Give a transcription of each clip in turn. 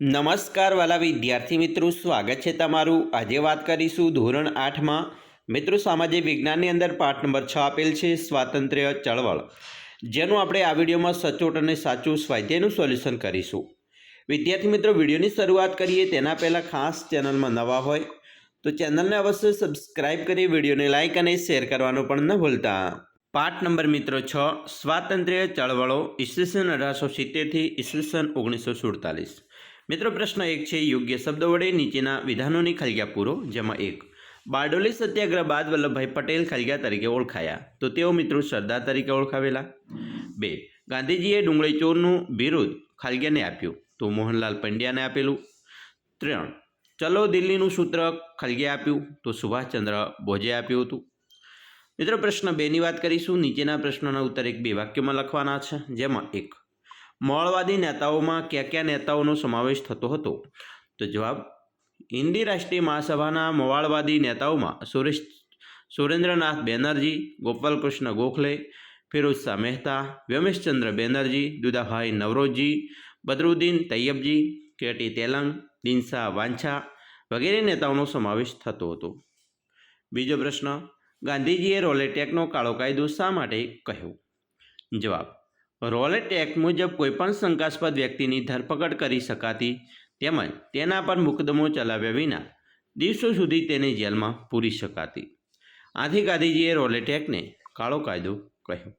નમસ્કાર વાલા વિદ્યાર્થી મિત્રો, સ્વાગત છે તમારું। આજે વાત કરીશું ધોરણ 8માં મિત્રો સામાજિક વિજ્ઞાનની અંદર પાઠ નંબર 6 આપેલ છે સ્વાતંત્ર્ય ચળવળ, જેનું આપણે આ વિડીયોમાં સચોટ અને સાચું સ્વાધ્યાયનું સોલ્યુશન કરીશું। વિદ્યાર્થી મિત્રો, વિડીયોની શરૂઆત કરીએ તેના પહેલાં ખાસ ચેનલમાં નવા હોય તો ચેનલને અવશ્ય સબસ્ક્રાઇબ કરી વિડીયોને લાઇક અને શેર કરવાનું પણ ન ભૂલતા। પાઠ નંબર મિત્રો 6 સ્વાતંત્ર્ય ચળવળો ઈસવીસન 1870 ઈસવીસન 1947। મિત્રો પ્રશ્ન 1 છે, યોગ્ય શબ્દો વડે નીચેના વિધાનોની ખલગ્યા પૂરો। જેમાં 1, બારડોલી સત્યાગ્રહ બાદ વલ્લભભાઈ પટેલ ખલગ્યા તરીકે ઓળખાયા, તો તેઓ મિત્રો સરદાર તરીકે ઓળખાવેલા। 2, ગાંધીજીએ ડુંગળી ચોરનું બિરુદ ખલગ્યાને આપ્યું, તો મોહનલાલ પંડ્યાને આપેલું। 3, ચલો દિલ્હીનું સૂત્ર ખલગ્યાએ આપ્યું, તો સુભાષચંદ્ર બોઝે આપ્યું હતું। મિત્રો પ્રશ્ન 2ની વાત કરીશું। નીચેના પ્રશ્નોના ઉત્તર 1-2 વાક્યોમાં લખવાના છે। જેમાં 1, મોળવાદી નેતાઓમાં કયા કયા નેતાઓનો સમાવેશ થતો હતો? તો જવાબ, હિન્દી રાષ્ટ્રીય મહાસભાના મોવાળવાદી નેતાઓમાં સુરેન્દ્રનાથ બેનર્જી, ગોપાલકૃષ્ણ ગોખલે, ફિરોઝ શાહ મહેતા, વ્યોમેશચંદ્ર બેનર્જી, દુદાભાઈ નવરોજી, બદરુદ્દીન તૈયબજી, કેટી તેલંગ, દિનશા વાંછા વગેરે નેતાઓનો સમાવેશ થતો હતો। બીજો પ્રશ્ન, ગાંધીજીએ રોલેટ એક્ટનો કાળો કાયદો શા માટે કહ્યો? જવાબ, રોલેટ એક્ટ મુજબ કોઈપણ શંકાસ્પદ વ્યક્તિની ધરપકડ કરી શકાતી તેમજ તેના પર મુકદ્દમો ચલાવ્યા વિના દિવસો સુધી તેને જેલમાં પૂરી શકાતી, આથી ગાંધીજીએ રોલેટ એક્ટને કાળો કાયદો કહ્યો।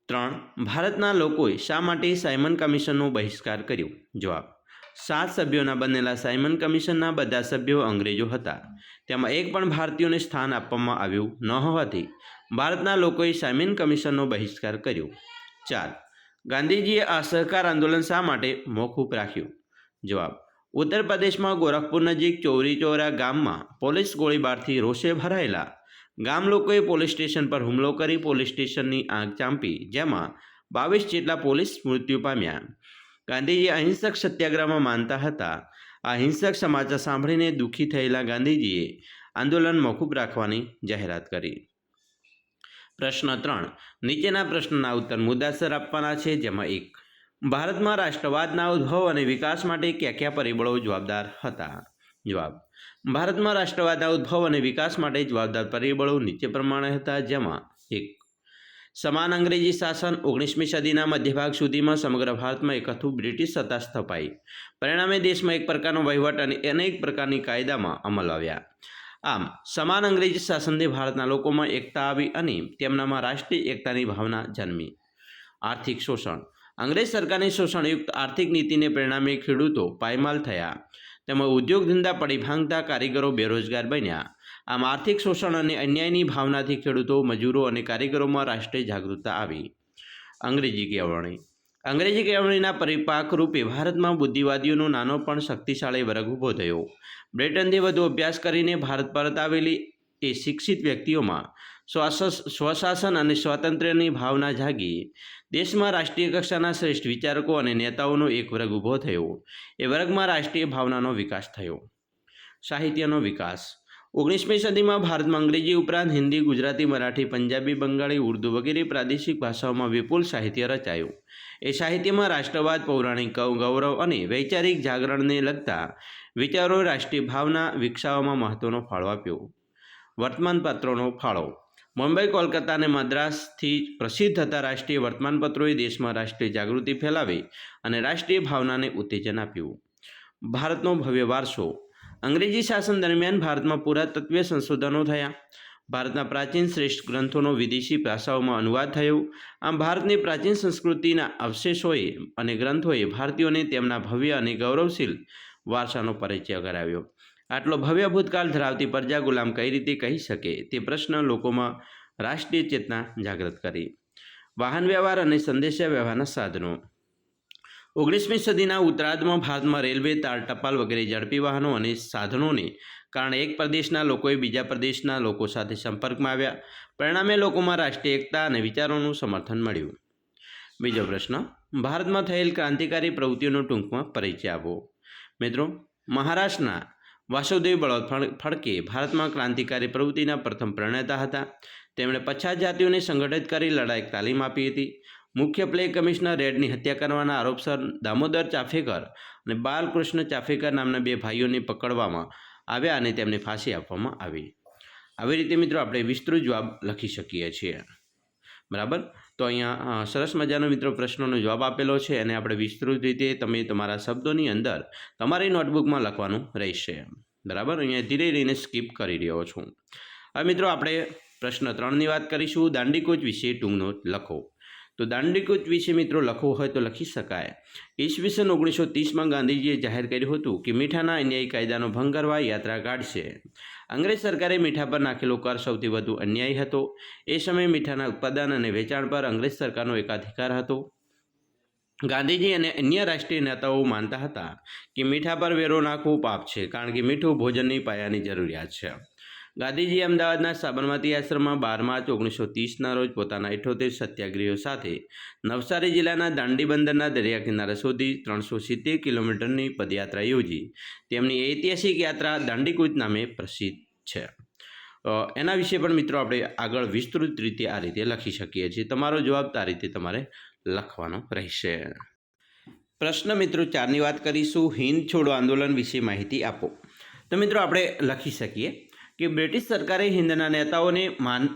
3, ભારતના લોકોએ શા માટે સાયમન કમિશનનો બહિષ્કાર કર્યો? જવાબ, 7 સભ્યોના બનેલા સાયમન કમિશનના બધા સભ્યો અંગ્રેજો હતા, તેમાં એક પણ ભારતીયોને સ્થાન આપવામાં આવ્યું ન હોવાથી ભારતના લોકોએ સાયમન કમિશનનો બહિષ્કાર કર્યો। 4, ગાંધીજીએ અસહકાર આંદોલન શા માટે મોકૂફ રાખ્યું? જવાબ, ઉત્તર પ્રદેશમાં ગોરખપુર નજીક ચૌરી ચૌરા ગામમાં પોલીસ ગોળીબારથી રોષે ભરાયેલા ગામ લોકોએ પોલીસ સ્ટેશન પર હુમલો કરી પોલીસ સ્ટેશનની આગ ચાંપી, જેમાં 22 જેટલા પોલીસ મૃત્યુ પામ્યા। ગાંધીજી અહિંસક સત્યાગ્રહમાં માનતા હતા। આ હિંસક સમાચાર સાંભળીને દુઃખી થયેલા ગાંધીજીએ આંદોલન મોકૂફ રાખવાની જાહેરાત કરી। પ્રશ્ન 3, નીચેના પ્રશ્નના ઉત્તર મુદ્દાસર આપવાના છે। જેમાં 1, ભારતમાં રાષ્ટ્રવાદના ઉદ્ભવ અને વિકાસ માટે કયા કયા પરિબળો જવાબદાર હતા? જવાબ, ભારતમાં રાષ્ટ્રવાદના ઉદ્ભવ અને વિકાસ માટે જવાબદાર પરિબળો નીચે પ્રમાણે હતા। જેમાં 1, સમાન અંગ્રેજી શાસન। 19મી સદીના મધ્યભાગ સુધીમાં સમગ્ર ભારતમાં એક હતું બ્રિટિશ સત્તા સ્થપાઈ, પરિણામે દેશમાં એક પ્રકારનો વહીવટ અને અનેક પ્રકારની કાયદામાં અમલ આવ્યા। આમ સમાન અંગ્રેજી શાસનથી ભારતના લોકોમાં એકતા આવી અને તેમનામાં રાષ્ટ્રીય એકતાની ભાવના જન્મી। આર્થિક શોષણ, અંગ્રેજ સરકારની શોષણયુક્ત આર્થિક નીતિને પરિણામે ખેડૂતો પાયમાલ થયા, તેમજ ઉદ્યોગ ધંધા પડી ભાંગતા કારીગરો બેરોજગાર બન્યા। આમ આર્થિક શોષણ અને અન્યાયની ભાવનાથી ખેડૂતો, મજૂરો અને કારીગરોમાં રાષ્ટ્રીય જાગૃતતા આવી। અંગ્રેજી કેળવણી, અંગ્રેજી કેળવણીના પરિપાક રૂપે ભારતમાં બુદ્ધિવાદીઓનો નાનો પણ શક્તિશાળી વર્ગ ઊભો થયો। બ્રિટનથી વધુ અભ્યાસ કરીને ભારત પરત આવેલી એ શિક્ષિત વ્યક્તિઓમાં સ્વશાસન અને સ્વાતંત્ર્યની ભાવના જાગી। દેશમાં રાષ્ટ્રીય કક્ષાના શ્રેષ્ઠ વિચારકો અને નેતાઓનો એક વર્ગ ઊભો થયો। એ વર્ગમાં રાષ્ટ્રીય ભાવનાનો વિકાસ થયો। સાહિત્યનો વિકાસ, 19મી સદીમાં ભારતમાં અંગ્રેજી ઉપરાંત હિન્દી, ગુજરાતી, મરાઠી, પંજાબી, બંગાળી, ઉર્દૂ વગેરે પ્રાદેશિક ભાષાઓમાં વિપુલ સાહિત્ય રચાયું। એ સાહિત્યમાં રાષ્ટ્રવાદ, પૌરાણિક ગૌરવ અને વૈચારિક જાગરણને લગતા વિચારોએ રાષ્ટ્રીય ભાવના વિકસાવવામાં મહત્વનો ફાળો આપ્યો। વર્તમાનપત્રોનો ફાળો, મુંબઈ, કોલકાતા અને મદ્રાસથી પ્રસિદ્ધ થતા રાષ્ટ્રીય વર્તમાનપત્રોએ દેશમાં રાષ્ટ્રીય જાગૃતિ ફેલાવી અને રાષ્ટ્રીય ભાવનાને ઉત્તેજન આપ્યું। ભારતનો ભવ્ય વારસો, અંગ્રેજી શાસન દરમિયાન ભારતમાં પુરાતત્વીય સંશોધનો થયા। ભારતના પ્રાચીન શ્રેષ્ઠ ગ્રંથોનો વિદેશી ભાષાઓમાં અનુવાદ થયો। આમ ભારતની પ્રાચીન સંસ્કૃતિના અવશેષોએ અને ગ્રંથોએ ભારતીયોને તેમના ભવ્ય અને ગૌરવશીલ વારસાનો પરિચય કરાવ્યો। આટલો ભવ્ય ભૂતકાળ ધરાવતી પ્રજા ગુલામ કઈ રીતે કહી શકે, તે પ્રશ્ન લોકોમાં રાષ્ટ્રીય ચેતના જાગૃત કરી। વાહન વ્યવહાર અને સંદેશા વ્યવહારના સાધનો, 19મી સદીના ઉત્તરાર્ધમાં ભારતમાં રેલવે, તાર, ટપાલ વગેરે ઝડપી વાહનો અને સાધનોને કારણે એક પ્રદેશના લોકોએ બીજા પ્રદેશના લોકો સાથે સંપર્કમાં આવ્યા, પરિણામે લોકોમાં રાષ્ટ્રીય એકતા અને વિચારોનું સમર્થન મળ્યું। બીજો પ્રશ્ન, ભારતમાં થયેલ ક્રાંતિકારી પ્રવૃત્તિઓનો ટૂંકમાં પરિચય આપો। મિત્રો, મહારાષ્ટ્રના વાસુદેવ બળવંત ફડકે ભારતમાં ક્રાંતિકારી પ્રવૃત્તિના પ્રથમ પ્રણેતા હતા। તેમણે પછાત જાતિઓને સંગઠિત કરી લડાયક તાલીમ આપી હતી। મુખ્ય પ્લે કમિશનર રેડની હત્યા કરવાના આરોપસર દામોદર ચાફેકર અને બાલકૃષ્ણ ચાફેકર નામના 2 ભાઈઓને પકડવામાં આવ્યા અને તેમને ફાંસી આપવામાં આવી. આવી રીતે મિત્રો આપણે વિસ્તૃત જવાબ લખી શકીએ છીએ. બરાબર. તો અહીંયા સરસ મજાનો મિત્રો પ્રશ્નોનો જવાબ આપેલો છે અને આપણે વિસ્તૃત રીતે તમે તમારા શબ્દોની અંદર તમારી નોટબુકમાં લખવાનું રહેશે. બરાબર. અહીંયા ધીરે રહીને સ્કીપ કરી રહ્યો છું. હવે મિત્રો આપણે પ્રશ્ન 3ની વાત કરીશું. દાંડીકૂચ વિશે ટૂંક નોટ લખો. તો દાંડીકૂચ વિશે મિત્રો લખવું હોય તો લખી શકાય. ઈસવીસન 1930માં ગાંધીજીએ જાહેર કર્યું હતું કે મીઠાના અન્યાયી કાયદાનો ભંગ કરવા યાત્રા કાઢશે. અંગ્રેજ સરકારે મીઠા પર નાખેલો કર સૌથી વધુ અન્યાયી હતો. એ સમયે મીઠાના ઉત્પાદન અને વેચાણ પર અંગ્રેજ સરકારનો એકાધિકાર હતો. ગાંધીજી અને અન્ય રાષ્ટ્રીય નેતાઓ માનતા હતા કે મીઠા પર વેરો નાખવું પાપ છે, કારણ કે મીઠું ભોજનની પાયાની જરૂરિયાત છે. ગાંધીજી અમદાવાદના સાબરમતી આશ્રમમાં 12 માર્ચ 1930ના રોજ પોતાના 78 સત્યાગ્રહીઓ સાથે નવસારી જિલ્લાના દાંડી બંદરના દરિયા કિનારા સુધી 370 કિલોમીટરની પદયાત્રા યોજી. તેમની ઐતિહાસિક યાત્રા દાંડીકૂચ નામે પ્રસિદ્ધ છે. એના વિશે પણ મિત્રો આપણે આગળ વિસ્તૃત રીતે આ રીતે લખી શકીએ છીએ. તમારો જવાબ આ રીતે તમારે લખવાનો રહેશે. પ્રશ્ન મિત્રો 4ની વાત કરીશું. હિંદ છોડો આંદોલન વિશે માહિતી આપો. તો મિત્રો આપણે લખી શકીએ કે બ્રિટિશ સરકારે હિંદના નેતાઓને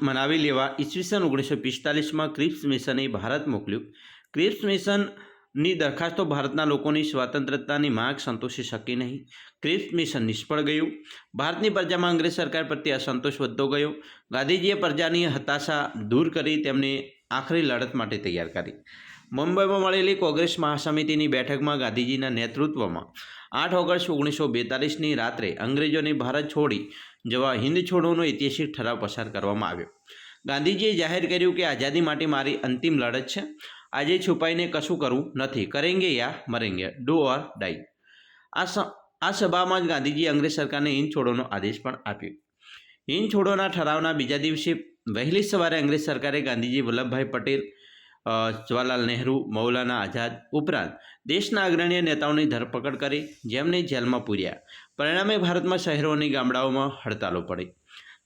મનાવી લેવા ઈસવીસન 1945માં ક્રિપ્સ મિશને ભારત મોકલ્યું. ક્રિપ્સ મિશનની દરખાસ્તો ભારતના લોકોની સ્વતંત્રતાની માંગ સંતોષી શકી નહીં. ક્રિપ્સ મિશન નિષ્ફળ ગયું. ભારતની પ્રજામાં અંગ્રેજ સરકાર પ્રત્યે અસંતોષ વધતો ગયો. ગાંધીજીએ પ્રજાની હતાશા દૂર કરી તેમને આખરી લડત માટે તૈયાર કરી. મુંબઈમાં મળેલી કોંગ્રેસ મહાસમિતિની બેઠકમાં ગાંધીજીના નેતૃત્વમાં 8 ઓગસ્ટ 1942ની રાત્રે અંગ્રેજોને ભારત છોડી જવા હિંદ છોડોનો ઐતિહાસિક ઠરાવ પસાર કરવામાં આવ્યો. ગાંધીજીએ જાહેર કર્યું કે આઝાદી માટે મારી અંતિમ લડત છે. આજે છુપાઈને કશું કરવું નથી. કરેંગે યા મરેંગે, ડુ ઓર ડાઈ. આ સભામાં જ ગાંધીજીએ અંગ્રેજ સરકારને હિંદ છોડોનો આદેશ પણ આપ્યો. હિંદ છોડોના ઠરાવના બીજા દિવસે વહેલી સવારે અંગ્રેજ સરકારે ગાંધીજી, વલ્લભભાઈ પટેલ, જવાહરલાલ નહેરુ, મૌલાના આઝાદ ઉપરાંત દેશના અગ્રણી નેતાઓની ધરપકડ કરી, જેમને જેલમાં પૂર્યા. પરિણામે ભારતમાં શહેરો અને ગામડાઓમાં હડતાલો પડી.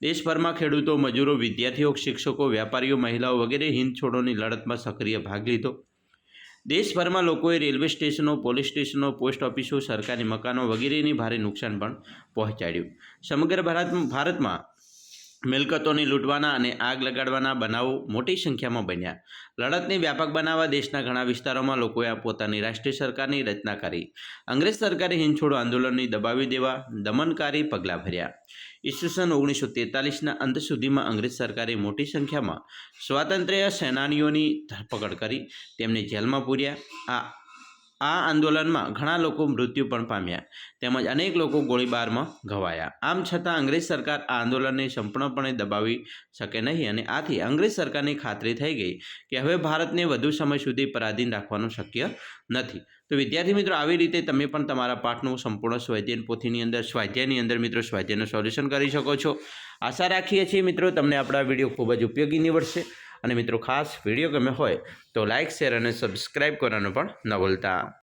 દેશભરમાં ખેડૂતો, મજૂરો, વિદ્યાર્થીઓ, શિક્ષકો, વેપારીઓ, મહિલાઓ વગેરે હિંદ છોડોની લડતમાં સક્રિય ભાગ લીધો. દેશભરમાં લોકોએ રેલવે સ્ટેશનો, પોલીસ સ્ટેશનો, પોસ્ટ ઓફિસો, સરકારી મકાનો વગેરેની ભારે નુકસાન પણ પહોંચાડ્યું. સમગ્ર ભારતમાં મિલકતોને લૂંટવાના અને આગ લગાડવાના બનાવો મોટી સંખ્યામાં બન્યા. લડતને વ્યાપક બનાવવા દેશના ઘણા વિસ્તારોમાં લોકોએ પોતાની રાષ્ટ્રીય સરકારની રચના કરી. અંગ્રેજ સરકારે હિંદ છોડો આંદોલનને દબાવી દેવા દમનકારી પગલાં ભર્યા. ઈસવીસન 1943ના અંત સુધીમાં અંગ્રેજ સરકારે મોટી સંખ્યામાં સ્વાતંત્ર્ય સેનાનીઓની ધરપકડ કરી, તેમને જેલમાં પૂર્યા. આ આંદોલનમાં ઘણા લોકો મૃત્યુ પણ પામ્યા તેમજ અનેક લોકો ગોળીબારમાં ઘવાયા. આમ છતાં અંગ્રેજ સરકાર આ આંદોલનને સંપૂર્ણપણે દબાવી શકે નહીં અને આથી અંગ્રેજ સરકારની ખાતરી થઈ ગઈ કે હવે ભારતને વધુ સમય સુધી પરાધીન રાખવાનું શક્ય નથી. તો વિદ્યાર્થી મિત્રો, આવી રીતે તમે પણ તમારા પાઠનું સંપૂર્ણ સ્વાધ્યાયન પોથીની અંદર સ્વાધ્યાયની અંદર મિત્રો સ્વાધ્યાયનું સોલ્યુશન કરી શકો છો. આશા રાખીએ છીએ મિત્રો તમને આપણા વિડીયો ખૂબ જ ઉપયોગી નીવડશે. અને મિત્રો ખાસ વિડીયો ગમે હોય તો લાઇક, શેર અને સબસ્ક્રાઈબ કરવાનું પણ ન ભૂલતા.